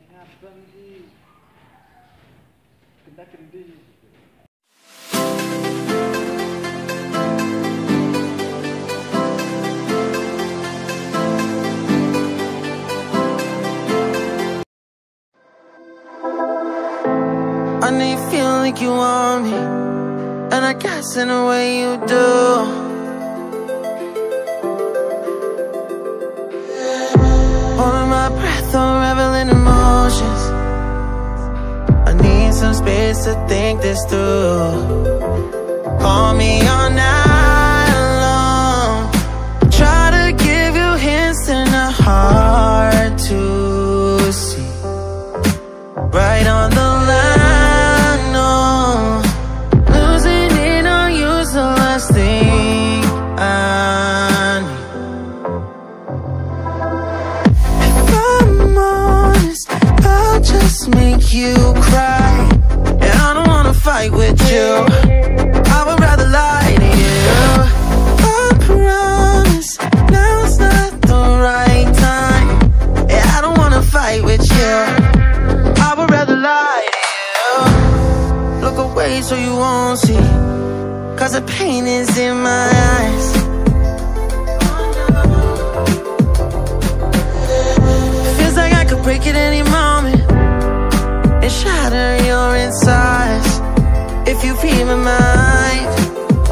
Ngabang sih genda-gendi. I know you feel like you want me, and I guess in a way you do. Holding my breath, unraveling emotions. I need some space to think this through. Call me all night long. Try to give you hints and a hard to see. Right on the line, no. Losing it on you's the last thing I need. If I'm honest, I'll just make you cry. And I don't wanna fight with you, I would rather lie to you. I promise, now's not the right time. And I don't wanna fight with you, I would rather lie to you. Look away so you won't see, cause the pain is in my eyes. Feels like I could break at any moment and shatter your insides. If you read my mind,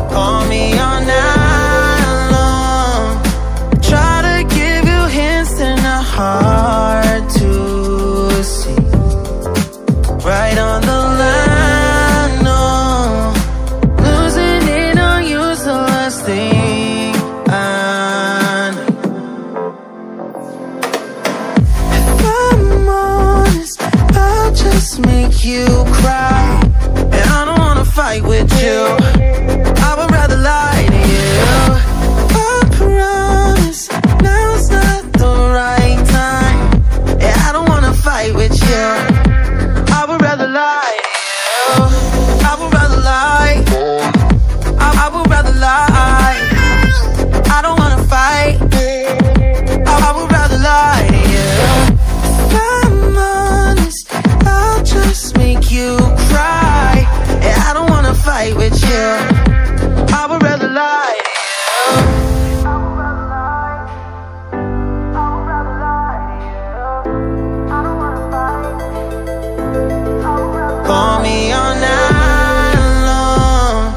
call me all night long. Try to give you hints and a hard to see. Right on the line, no. Losing it on you's the last thing I need. If I'm honest, I'll just make you cry. And I don't wanna fight with you, I would rather lie to you. I promise, now's not the right time. And I don't wanna fight with you, I would rather lie to you. I would rather lie. I would rather lie. I don't wanna fight. I would rather lie to you. If I'm honest, I'll just make you cry. And I don't wanna fight with you, I would rather lie to you. Call me all night long.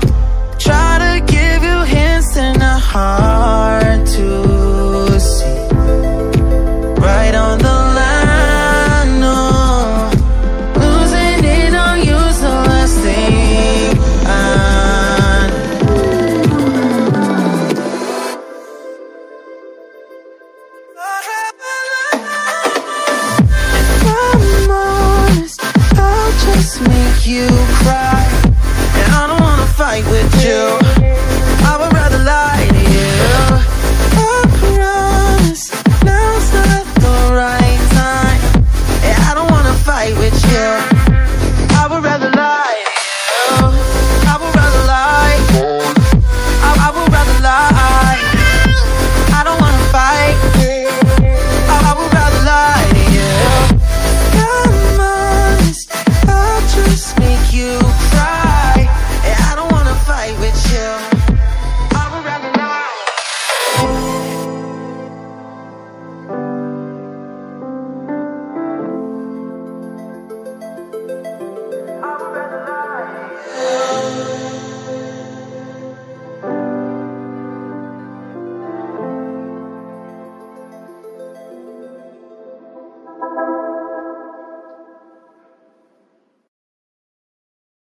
Try to give you hints and a hard to see. Right on the line, no. Losing it on you's the last thing I need. If I'm honest, I'll just make you cry. And I don't wanna fight with you,